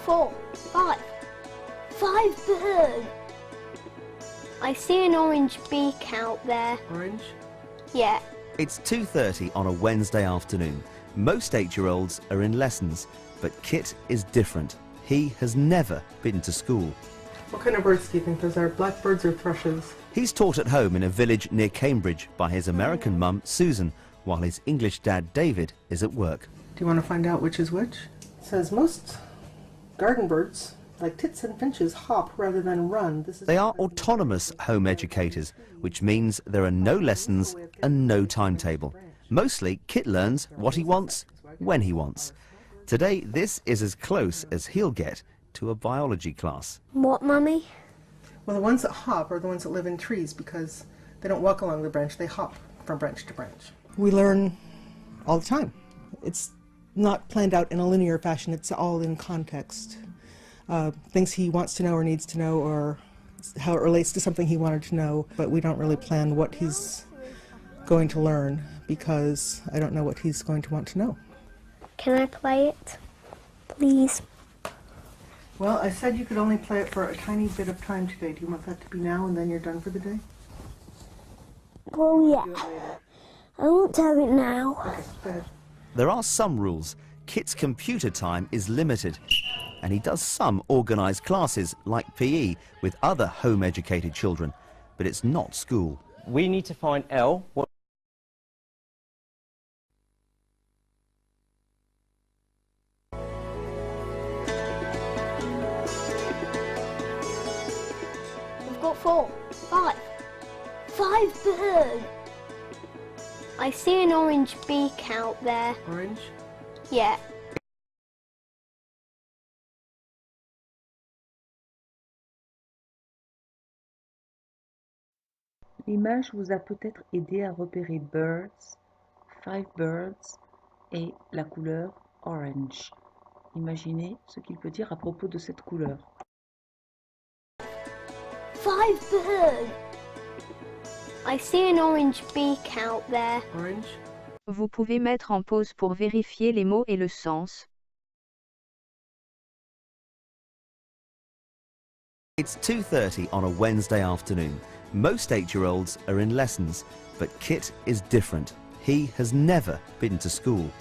4, 5. 5 birds. I see an orange beak out there. Orange? Yeah. It's 2:30 on a Wednesday afternoon. Most 8-year-olds are in lessons, but Kit is different. He has never been to school. What kind of birds do you think those are? Blackbirds or thrushes? He's taught at home in a village near Cambridge by his American mum, Susan, while his English dad, David, is at work. Do you want to find out which is which? It says most garden birds, like tits and finches, hop rather than run. They are autonomous home educators, which means there are no lessons and no timetable. Mostly, Kit learns what he wants, when he wants. Today, this is as close as he'll get to a biology class. What, Mummy? Well, the ones that hop are the ones that live in trees because they don't walk along the branch, they hop from branch to branch. We learn all the time. It's not planned out in a linear fashion, it's all in context. Things he wants to know or needs to know, or how it relates to something he wanted to know, but we don't really plan what he's going to learn because I don't know what he's going to want to know. Can I play it? Please. Well, I said you could only play it for a tiny bit of time today. Do you want that to be now and then you're done for the day? Well, yeah. I want to have it now. Okay, go ahead. There are some rules. Kit's computer time is limited, and he does some organised classes like PE with other home-educated children, but it's not school. We need to find L. We've got 4, 5. 5 birds. I see an orange beak out there. Orange? Yeah. L'image vous a peut-être aidé à repérer birds, 5 birds et la couleur orange. Imaginez ce qu'il peut dire à propos de cette couleur. 5 birds. I see an orange beak out there. Orange? Vous pouvez mettre en pause pour vérifier les mots et le sens. It's 2:30 on a Wednesday afternoon. Most 8-year-olds are in lessons, but Kit is different. He has never been to school.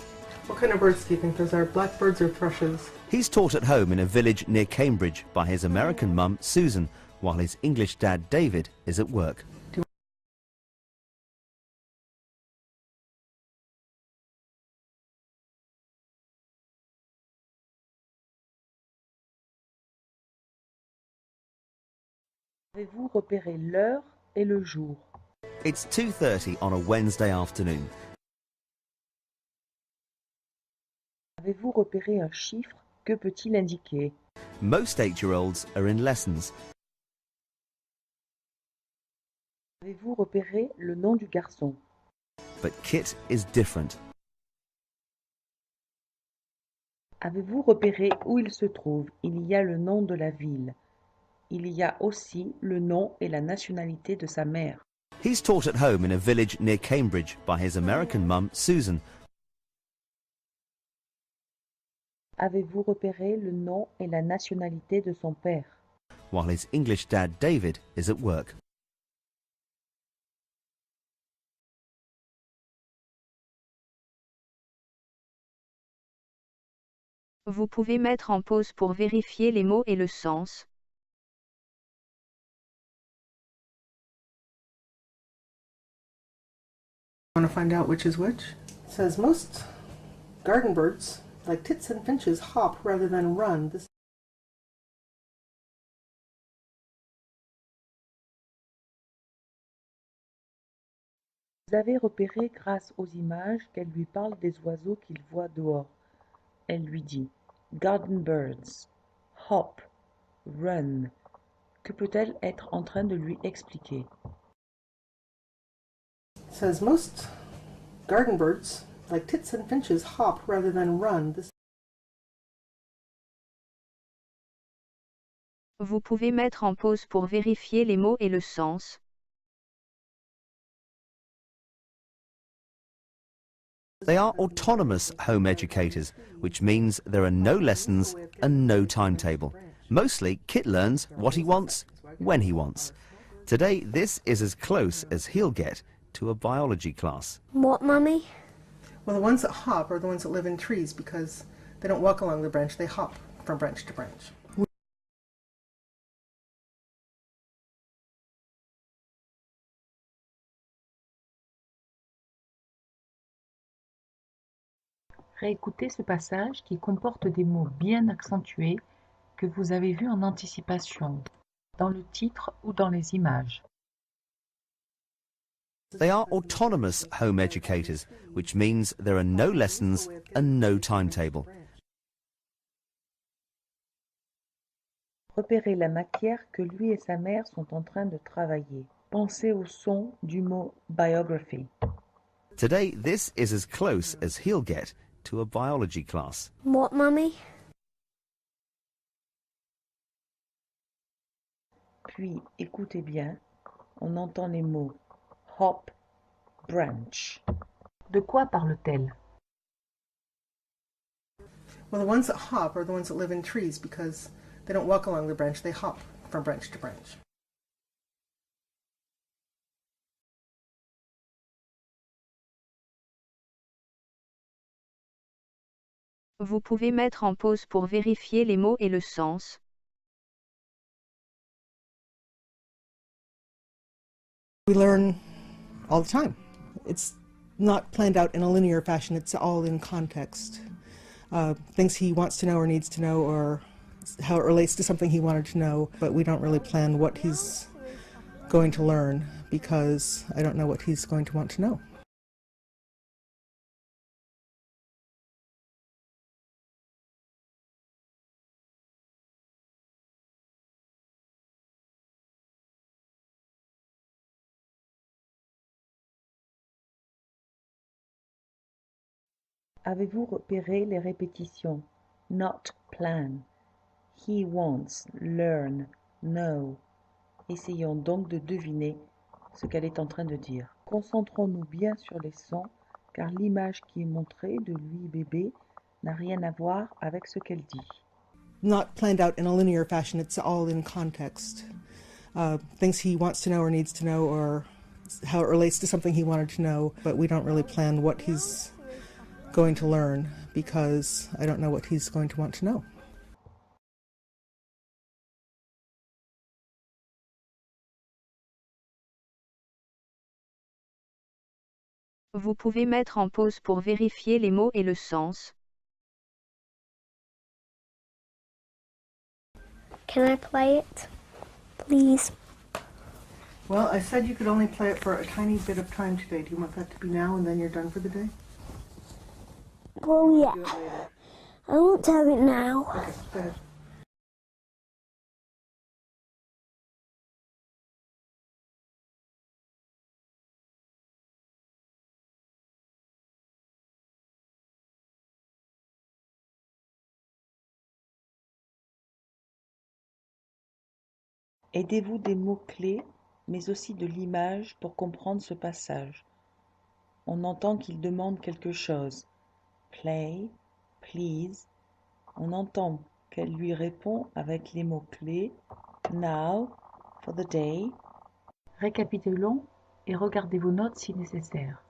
What kind of birds do you think those are? Blackbirds or thrushes? He's taught at home in a village near Cambridge by his American mum, Susan, while his English dad, David, is at work. Avez-vous repéré l'heure et le jour? It's 2:30 on a Wednesday afternoon. Avez-vous repéré un chiffre? Que peut-il indiquer? Most 8-year-olds are in lessons. Avez-vous repéré le nom du garçon? But Kit is different. Avez-vous repéré où il se trouve? Il y a le nom de la ville. Il y a aussi le nom et la nationalité de sa mère. He's taught at home in a village near Cambridge by his American mum, Susan. Avez-vous repéré le nom et la nationalité de son père? While his English dad, David, is at work. Vous pouvez mettre en pause pour vérifier les mots et le sens. Want to find out which is which? It says most garden birds, like tits and finches, hop rather than run. Vous avez repéré grâce aux images qu'elle lui parle des oiseaux qu'il voit dehors. Elle lui dit « Garden birds, hop, run ». Que peut-elle être en train de lui expliquer? It says most garden birds, like tits and finches, hop rather than run. Vous pouvez mettre en pause pour vérifier les mots et le sens. They are autonomous home educators, which means there are no lessons and no timetable. Mostly, Kit learns what he wants, when he wants. Today, this is as close as he'll get to a biology class. What, Mummy? Well, the ones that hop are the ones that live in trees because they don't walk along the branch, they hop from branch to branch. Réécoutez ce passage qui comporte des mots bien accentués que vous avez vus en anticipation, dans le titre ou dans les images. They are autonomous home educators, which means there are no lessons and no timetable. Repérez la matière que lui et sa mère sont en train de travailler. Pensez au son du mot biography. Today, this is as close as he'll get to a biology class. What, Mummy? Puis, écoutez bien, on entend les mots hop, branch. De quoi parle-t-elle? Well, the ones that hop are the ones that live in trees because they don't walk along the branch, they hop from branch to branch. Vous pouvez mettre en pause pour vérifier les mots et le sens. We learn all the time. It's not planned out in a linear fashion, it's all in context. Things he wants to know or needs to know, or how it relates to something he wanted to know, but we don't really plan what he's going to learn because I don't know what he's going to want to know. Avez-vous repéré les répétitions not plan, he wants, learn, know? Essayons donc de deviner ce qu'elle est en train de dire. Concentrons-nous bien sur les sons, car l'image qui est montrée de lui bébé n'a rien à voir avec ce qu'elle dit. Not planned out in a linear fashion, it's all in context. Things he wants to know or needs to know, or how it relates to something he wanted to know, but we don't really plan what he's going to learn because I don't know what he's going to want to know. Vous pouvez mettre en pause pour vérifier les mots et le sens. Can I play it? Please. Well, I said you could only play it for a tiny bit of time today. Do you want that to be now and then you're done for the day? Well, yeah. I want to have it now. Okay, go ahead. Aidez-vous des mots-clés, mais aussi de l'image pour comprendre ce passage. On entend qu'il demande quelque chose. Play, please. On entend qu'elle lui répond avec les mots-clés now, for the day. Récapitulons et regardez vos notes si nécessaire.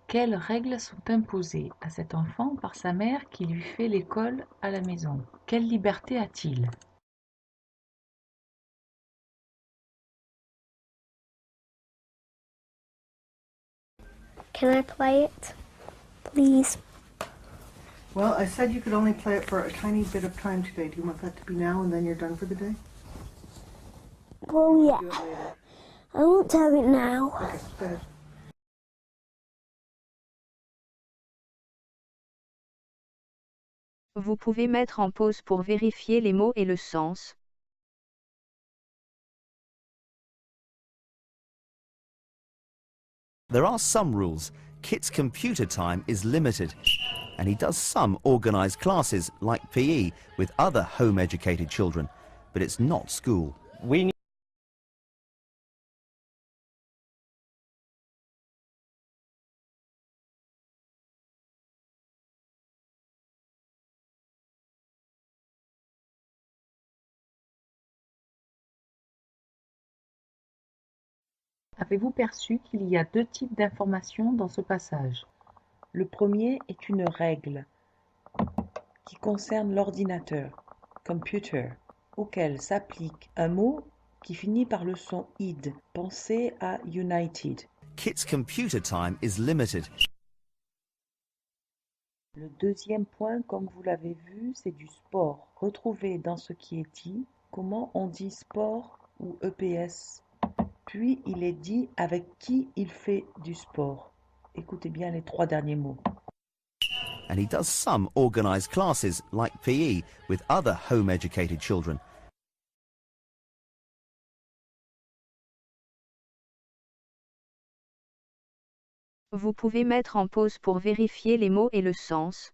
Quelles règles sont imposées à cet enfant par sa mère qui lui fait l'école à la maison? Quelle liberté a-t-il? Can I play it? Please. Well, I said you could only play it for a tiny bit of time today. Do you want that to be now and then you're done for the day? Well, yeah. I want to have it now. Okay, go ahead. Vous pouvez mettre en pause pour vérifier les mots et le sens. There are some rules. Kit's computer time is limited, and he does some organised classes like PE with other home-educated children, but it's not school. We Avez-vous perçu qu'il y a deux types d'informations dans ce passage? Le premier est une règle qui concerne l'ordinateur, computer, auquel s'applique un mot qui finit par le son id. Pensez à United. Kit's computer time is limited. Le deuxième point, comme vous l'avez vu, c'est du sport. Retrouvez dans ce qui est dit comment on dit sport ou EPS. Puis il est dit avec qui il fait du sport. Écoutez bien les trois derniers mots. And he does some organised classes, like PE, with other home-educated children. Vous pouvez mettre en pause pour vérifier les mots et le sens.